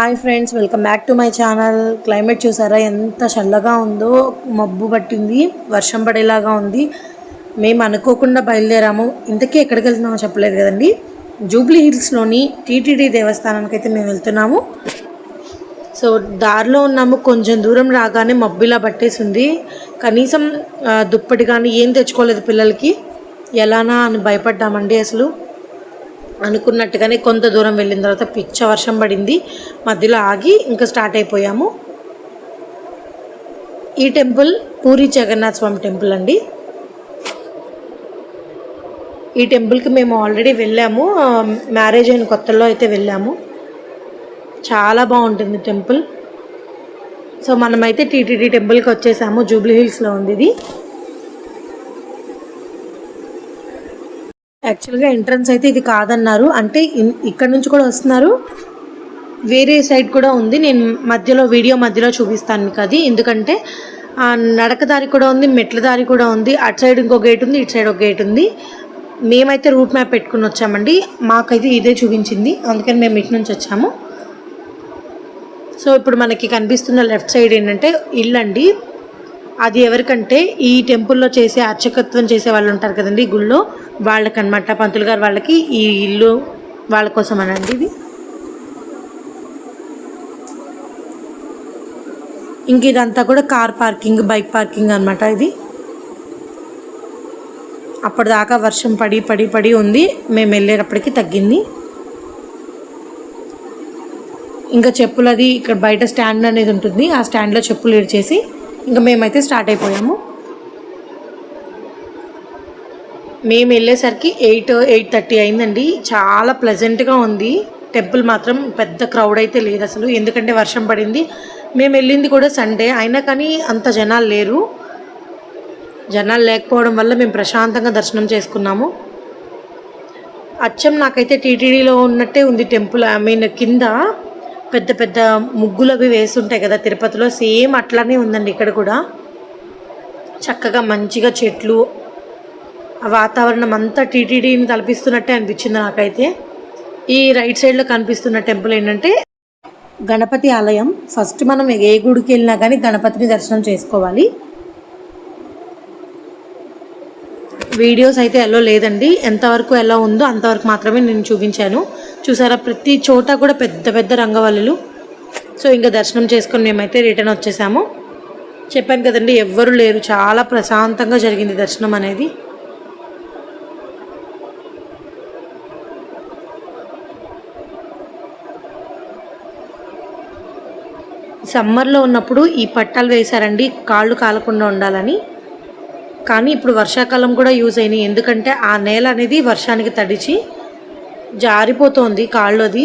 Hi friends, welcome back to my channel. Climate చూసారా ఎంత చల్లగా ఉందో. మబ్బు పట్టింది, వర్షం పడేలాగా ఉంది. మేము అనుకోకుండా బయలుదేరాము. ఇంతకీ ఎక్కడికి వెళ్తున్నామో చెప్పలేదు కదండి. జూబ్లీ హిల్స్లోని టీటీడీ దేవస్థానానికి అయితే మేము వెళ్తున్నాము. సో దారిలో ఉన్నాము. కొంచెం దూరం రాగానే మబ్బులా పట్టేసి ఉంది. కనీసం దుప్పటి కానీ ఏం తెచ్చుకోలేదు పిల్లలకి. ఎలానా అని భయపడ్డామండి. అసలు అనుకున్నట్టుగానే కొంత దూరం వెళ్ళిన తర్వాత పిచ్చ వర్షం పడింది. మధ్యలో ఆగి ఇంకా స్టార్ట్ అయిపోయాము. ఈ టెంపుల్ పూరి జగన్నాథ స్వామి టెంపుల్ అండి. ఈ టెంపుల్కి మేము ఆల్రెడీ వెళ్ళాము. మ్యారేజ్ అయిన కొత్తలో అయితే వెళ్ళాము. చాలా బాగుంటుంది టెంపుల్. సో మనమైతే టీటీడీ టెంపుల్కి వచ్చేసాము. జూబ్లీ హిల్స్లో ఉంది ఇది. యాక్చువల్గా ఎంట్రన్స్ అయితే ఇది కాదన్నారు. అంటే ఇక్కడ నుంచి కూడా వస్తున్నారు, వేరే సైడ్ కూడా ఉంది. నేను వీడియో మధ్యలో చూపిస్తాను మీకు అది. ఎందుకంటే నడక దారి కూడా ఉంది, మెట్ల దారి కూడా ఉంది. అటు సైడ్ ఇంకో గేట్ ఉంది, ఇటు సైడ్ ఒక గేట్ ఉంది. మేమైతే రూట్ మ్యాప్ పెట్టుకుని వచ్చామండి. మాకైతే ఇదే చూపించింది, అందుకని మేము ఇటు నుంచి వచ్చాము. సో ఇప్పుడు మనకి కనిపిస్తున్న లెఫ్ట్ సైడ్ ఏంటంటే ఇల్లు అండి. అది ఎవరికంటే ఈ టెంపుల్లో చేసే అర్చకత్వం చేసే వాళ్ళు ఉంటారు కదండి గుళ్ళో, వాళ్ళకనమాట. పంతులు గారు వాళ్ళకి ఈ ఇల్లు వాళ్ళ కోసం అనండి ఇది. ఇంక ఇదంతా కూడా కార్ పార్కింగ్, బైక్ పార్కింగ్ అనమాట ఇది. అప్పటిదాకా వర్షం పడి పడి పడి ఉంది. మేము వెళ్ళేటప్పటికి తగ్గింది. ఇంకా చెప్పులు అది ఇక్కడ బయట స్టాండ్ అనేది ఉంటుంది. ఆ స్టాండ్లో చెప్పులు ఇడ్చేసి ఇంకా మేమైతే స్టార్ట్ అయిపోయాము. మేము వెళ్ళేసరికి 8:30 అయిందండి. చాలా ప్లెజెంట్గా ఉంది. టెంపుల్ మాత్రం పెద్ద క్రౌడ్ అయితే లేదు అసలు, ఎందుకంటే వర్షం పడింది. మేము వెళ్ళింది కూడా సండే అయినా కానీ అంత జనాలు లేరు. జనాలు లేకపోవడం వల్ల మేము ప్రశాంతంగా దర్శనం చేసుకున్నాము. అచ్చం నాకైతే టీటీడీలో ఉన్నట్టే ఉంది టెంపుల్. కింద పెద్ద పెద్ద ముగ్గులు అవి వేస్తుంటాయి కదా తిరుపతిలో, సేమ్ అట్లానే ఉందండి ఇక్కడ కూడా. చక్కగా మంచిగా చెట్లు, ఆ వాతావరణం అంతా టీటీడీని కల్పిస్తున్నట్టే అనిపించింది నాకైతే. ఈ రైట్ సైడ్లో కనిపిస్తున్న టెంపుల్ ఏంటంటే గణపతి ఆలయం. ఫస్ట్ మనం ఏ గుడికి వెళ్ళినా కానీ గణపతిని దర్శనం చేసుకోవాలి. వీడియోస్ అయితే ఎలా లేదండి, ఎంతవరకు ఎలా ఉందో అంతవరకు మాత్రమే నేను చూపించాను. చూసారా, ప్రతి చోట కూడా పెద్ద పెద్ద రంగవల్లులు. సో ఇంకా దర్శనం చేసుకొని మేమైతే రిటర్న్ వచ్చేసాము. చెప్పాను కదండి, ఎవ్వరు లేరు. చాలా ప్రశాంతంగా జరిగింది దర్శనం అనేది. సమ్మర్లో ఉన్నప్పుడు ఈ పట్టాలు వేశారండి, కాళ్ళు కాలకుండా ఉండాలని. కానీ ఇప్పుడు వర్షాకాలం కూడా యూజ్ అయినాయి, ఎందుకంటే ఆ నేల అనేది వర్షానికి తడిచి జారిపోతుంది, కాళ్ళు అది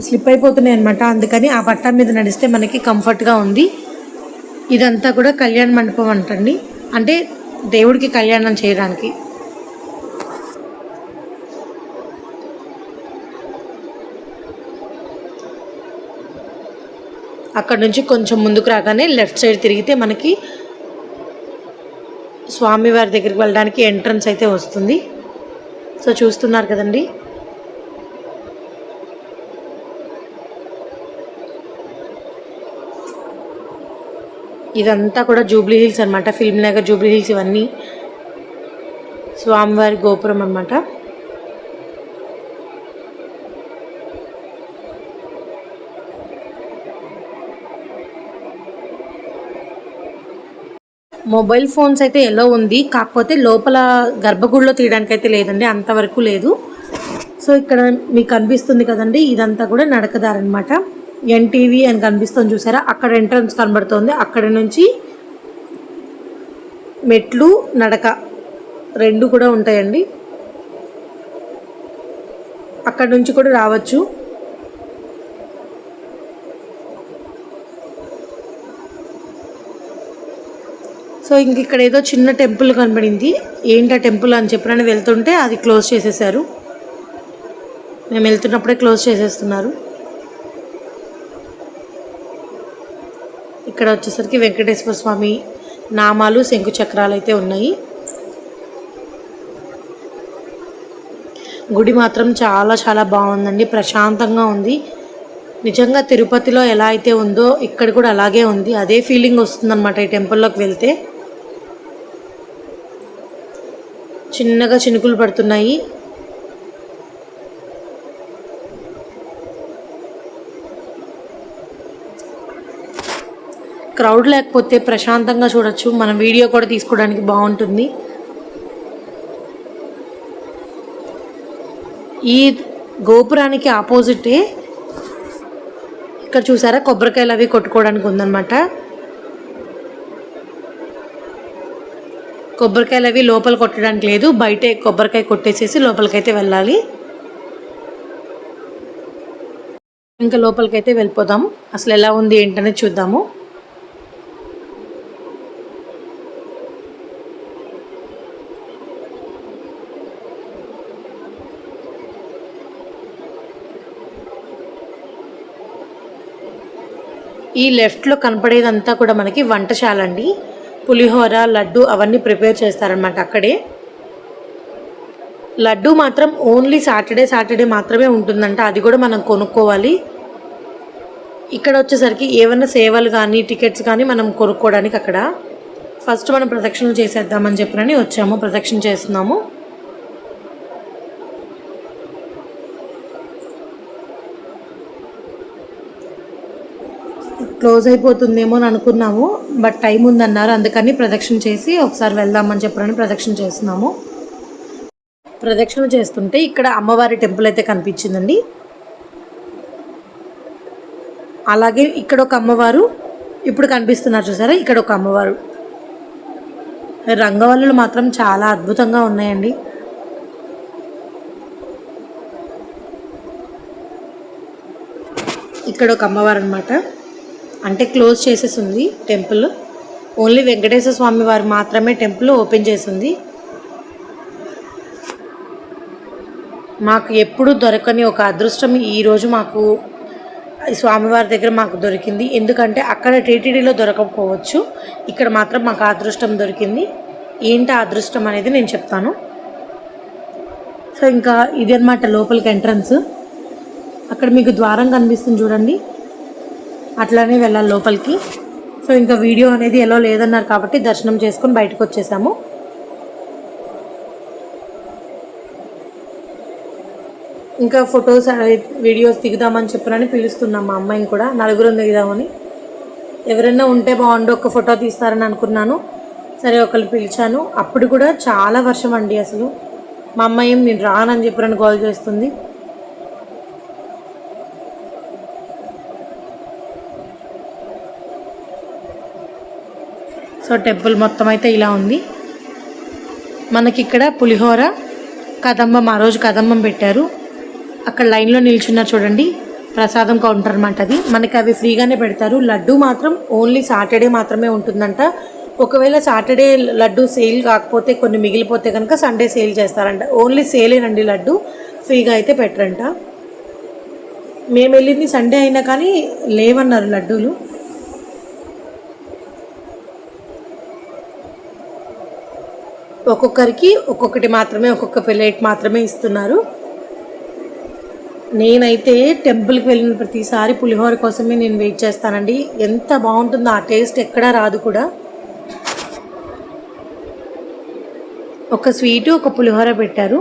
స్లిప్ అయిపోతున్నాయి అనమాట. అందుకని ఆ పట్టా మీద నడిస్తే మనకి కంఫర్ట్గా ఉంది. ఇదంతా కూడా కళ్యాణ మండపం అంటండి, అంటే దేవుడికి కళ్యాణం చేయడానికి. అక్కడ నుంచి కొంచెం ముందుకు రాగానే లెఫ్ట్ సైడ్ తిరిగితే మనకి స్వామివారి దగ్గరికి వెళ్ళడానికి ఎంట్రన్స్ అయితే వస్తుంది. సో చూస్తున్నారు కదండి, ఇదంతా కూడా జూబ్లీ హిల్స్ అనమాట. ఫిల్మ్ నగర్, జూబ్లీ హిల్స్ ఇవన్నీ స్వామివారి గోపురం అన్నమాట. మొబైల్ ఫోన్స్ అయితే ఎలా ఉంది, కాకపోతే లోపల గర్భగుడిలో తీయడానికి అయితే లేదండి, అంతవరకు లేదు. సో ఇక్కడ మీకు కనిపిస్తుంది కదండి, ఇదంతా కూడా నడకదారనమాట. ఎన్టీవీ అని కనిపిస్తుంది చూసారా, అక్కడ ఎంట్రన్స్ కనబడుతుంది. అక్కడ నుంచి మెట్లు, నడక రెండు కూడా ఉంటాయండి. అక్కడ నుంచి కూడా రావచ్చు. సో ఇంక ఇక్కడ ఏదో చిన్న టెంపుల్ కనబడింది. ఏంటి ఆ టెంపుల్ అని చెప్పినని వెళ్తుంటే అది క్లోజ్ చేసేసారు. మేము వెళ్తున్నప్పుడే క్లోజ్ చేసేస్తున్నారు. ఇక్కడ వచ్చేసరికి వెంకటేశ్వర స్వామి నామాలు, శంకు చక్రాలు అయితే ఉన్నాయి. గుడి మాత్రం చాలా చాలా బాగుందండి, ప్రశాంతంగా ఉంది. నిజంగా తిరుపతిలో ఎలా అయితే ఉందో ఇక్కడ కూడా అలాగే ఉంది. అదే ఫీలింగ్ వస్తుందన్నమాట ఈ టెంపుల్లోకి వెళ్తే. చిన్నగా చినుకులు పడుతున్నాయి. క్రౌడ్ లేకపోతే ప్రశాంతంగా చూడొచ్చు. మనం వీడియో కూడా తీసుకోవడానికి బాగుంటుంది. ఈ గోపురానికి ఆపోజిటే ఇక్కడ చూసారా కొబ్బరికాయలు అవి కొట్టుకోవడానికి ఉందన్నమాట. కొబ్బరికాయలు అవి లోపల కొట్టడానికి లేదు, బయటే కొబ్బరికాయ కొట్టేసేసి లోపలికైతే వెళ్ళాలి. ఇంకా లోపలికైతే వెళ్ళిపోదాము. అసలు ఎలా ఉంది ఏంటనేది చూద్దాము. ఈ లెఫ్ట్లో కనపడేదంతా కూడా మనకి వంటశాల అండి. పులిహోర, లడ్డు అవన్నీ ప్రిపేర్ చేస్తారనమాట అక్కడే. లడ్డు మాత్రం ఓన్లీ సాటర్డే మాత్రమే ఉంటుందంట. అది కూడా మనం కొనుక్కోవాలి. ఇక్కడ వచ్చేసరికి ఏమైనా సేవలు కానీ టికెట్స్ కానీ మనం కొనుక్కోవడానికి అక్కడ. ఫస్ట్ మనం ప్రదక్షిణలు చేసేద్దామని చెప్పని వచ్చాము, ప్రదక్షిణ చేస్తున్నాము. క్లోజ్ అయిపోతుందేమో అని అనుకున్నాము, బట్ టైం ఉందన్నారు. అందుకని ప్రదక్షిణ చేసి ఒకసారి వెళ్దామని చెప్పని ప్రదక్షిణ చేస్తున్నాము. ప్రదక్షిణ చేస్తుంటే ఇక్కడ అమ్మవారి టెంపుల్ అయితే కనిపించిందండి. అలాగే ఇక్కడ ఒక అమ్మవారు ఇప్పుడు కనిపిస్తున్నారు చూసారా, ఇక్కడ ఒక అమ్మవారు. రంగవల్లులు మాత్రం చాలా అద్భుతంగా ఉన్నాయండి. ఇక్కడ ఒక అమ్మవారు అనమాట. అంటే క్లోజ్ చేసేసింది టెంపుల్. ఓన్లీ వెంకటేశ్వర స్వామి వారు మాత్రమే టెంపుల్ ఓపెన్ చేసింది. మాకు ఎప్పుడు దొరకని ఒక అదృష్టం ఈరోజు మాకు స్వామివారి దగ్గర మాకు దొరికింది. ఎందుకంటే అక్కడ టీటీడీలో దొరకకపోవచ్చు, ఇక్కడ మాత్రం మాకు అదృష్టం దొరికింది. ఏంటి అదృష్టం అనేది నేను చెప్తాను. సో ఇంకా ఇది అన్నమాట లోపలికి ఎంట్రన్స్. అక్కడ మీకు ద్వారం కనిపిస్తుంది చూడండి, అట్లానే వెళ్ళాలి లోపలికి. సో ఇంకా వీడియో అనేది ఎలా లేదన్నారు కాబట్టి దర్శనం చేసుకొని బయటకు వచ్చేసాము. ఇంకా ఫొటోస్ వీడియోస్ దిగుదామని చెప్పనని పిలుస్తున్నాం మా అమ్మాయిని కూడా. నలుగురం దిగుదామని. ఎవరైనా ఉంటే బాగుండు, ఒక ఫోటో తీస్తారని అనుకున్నాను. సరే ఒకళ్ళు పిలిచాను. అప్పుడు కూడా చాలా వర్షం అండి. అసలు మా అమ్మాయి నేను రానని చెప్పనని కాల్ చేస్తుంది. సో టెంపుల్ మొత్తం అయితే ఇలా ఉంది. మనకి ఇక్కడ పులిహోర, కదంబం, ఆ రోజు కదంబం పెట్టారు. అక్కడ లైన్లో నిల్చున్నారు చూడండి, ప్రసాదం కౌంటర్ అనమాట అది. మనకి అవి ఫ్రీగానే పెడతారు. లడ్డు మాత్రం ఓన్లీ సాటర్డే మాత్రమే ఉంటుందంట. ఒకవేళ సాటర్డే లడ్డు సేల్ కాకపోతే కొన్ని మిగిలిపోతే కనుక సండే సేల్ చేస్తారంట. ఓన్లీ సేలేనండి, లడ్డు ఫ్రీగా అయితే పెట్టరంట. మేము వెళ్ళింది సండే అయినా కానీ లేవన్నారు లడ్డూలు. ఒక్కొక్కరికి ఒక్కొక్కటి మాత్రమే, ఒక్కొక్క ప్లేట్ మాత్రమే ఇస్తున్నారు. నేనైతే టెంపుల్కి వెళ్ళిన ప్రతిసారి పులిహోర కోసమే నేను వెయిట్ చేస్తానండి. ఎంత బాగుంటుందో ఆ టేస్ట్ ఎక్కడా రాదు కూడా. ఒక స్వీటు, ఒక పులిహోర పెట్టారు.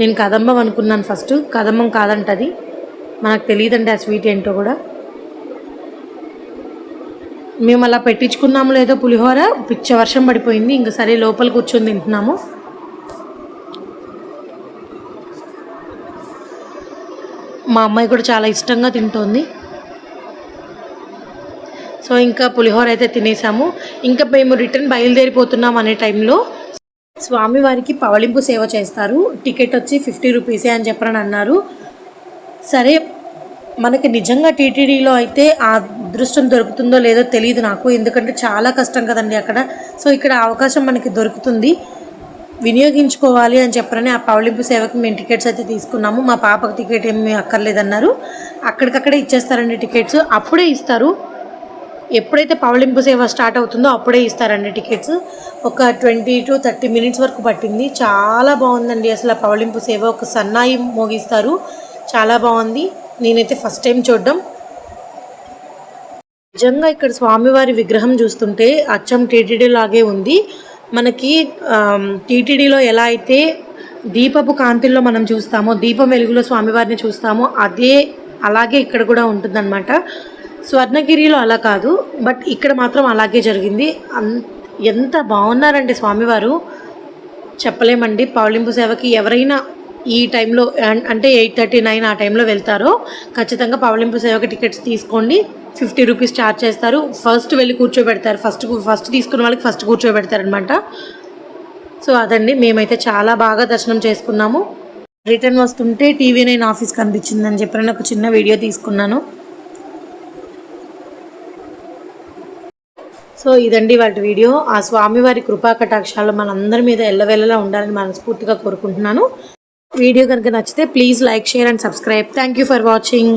నేను కదంబం అనుకున్నాను ఫస్ట్, కదంబం కాదంటది. మనకు తెలియదండి ఆ స్వీట్ ఏంటో కూడా. మేము అలా పెట్టించుకున్నాము లేదో పులిహోర, పిచ్చ వర్షం పడిపోయింది. ఇంకా సరే లోపల కూర్చొని తింటున్నాము. మా అమ్మాయి కూడా చాలా ఇష్టంగా తింటోంది. సో ఇంకా పులిహోర అయితే తినేసాము. ఇంకా మేము రిటర్న్ బయలుదేరిపోతున్నాం అనే టైంలో స్వామివారికి పవళింపు సేవ చేస్తారు. టికెట్ వచ్చి 50 రూపీసే అని చెప్పని అన్నారు. సరే మనకి నిజంగా టీటీడీలో అయితే ఆ అదృష్టం దొరుకుతుందో లేదో తెలియదు నాకు, ఎందుకంటే చాలా కష్టం కదండి అక్కడ. సో ఇక్కడ అవకాశం మనకి దొరుకుతుంది, వినియోగించుకోవాలి అని చెప్పని ఆ పవళింపు సేవకి మేము టికెట్స్ అయితే తీసుకున్నాము. మా పాపకు టికెట్ ఏమి అక్కర్లేదన్నారు. అక్కడికక్కడే ఇచ్చేస్తారండి టికెట్స్, అప్పుడే ఇస్తారు. ఎప్పుడైతే పవళింపు సేవ స్టార్ట్ అవుతుందో అప్పుడే ఇస్తారండి టికెట్స్. ఒక 20 to 30 మినిట్స్ వరకు పట్టింది. చాలా బాగుందండి అసలు ఆ పవళింపు సేవ. ఒక సన్నాయి మోగిస్తారు, చాలా బాగుంది. నేనైతే ఫస్ట్ టైం చూడడం. నిజంగా ఇక్కడ స్వామివారి విగ్రహం చూస్తుంటే అచ్చం టీటీడీ లాగే ఉంది. మనకి టీటీడీలో ఎలా అయితే దీపపు కాంతుల్లో మనం చూస్తామో, దీపం వెలుగులో స్వామివారిని చూస్తామో అలాగే ఇక్కడ కూడా ఉంటుందన్నమాట. స్వర్ణగిరిలో అలా కాదు, బట్ ఇక్కడ మాత్రం అలాగే జరిగింది. ఎంత బాగున్నారంటే స్వామివారు చెప్పలేమండి. పౌలింపు సేవకి ఎవరైనా ఈ టైంలో అంటే 8:39 ఆ టైంలో వెళ్తారో ఖచ్చితంగా పౌలింపు సేవకి టికెట్స్ తీసుకోండి. 50 రూపీస్ ఛార్జ్ చేస్తారు. ఫస్ట్ వెళ్ళి కూర్చోబెడతారు. ఫస్ట్ తీసుకున్న వాళ్ళకి ఫస్ట్ కూర్చోబెడతారనమాట. సో అదండి, మేమైతే చాలా బాగా దర్శనం చేసుకున్నాము. రిటర్న్ వస్తుంటే TV9 ఆఫీస్ కనిపించిందని చెప్పి ఒక చిన్న వీడియో తీసుకున్నాను. సో ఇదండి వాటి వీడియో. ఆ స్వామివారి కృపా కటాక్షాలు మనందరి మీద ఎల్లవెల్లలా ఉండాలని మనస్ఫూర్తిగా కోరుకుంటున్నాను. వీడియో కనుక నచ్చితే please like, share and subscribe. Thank you for watching.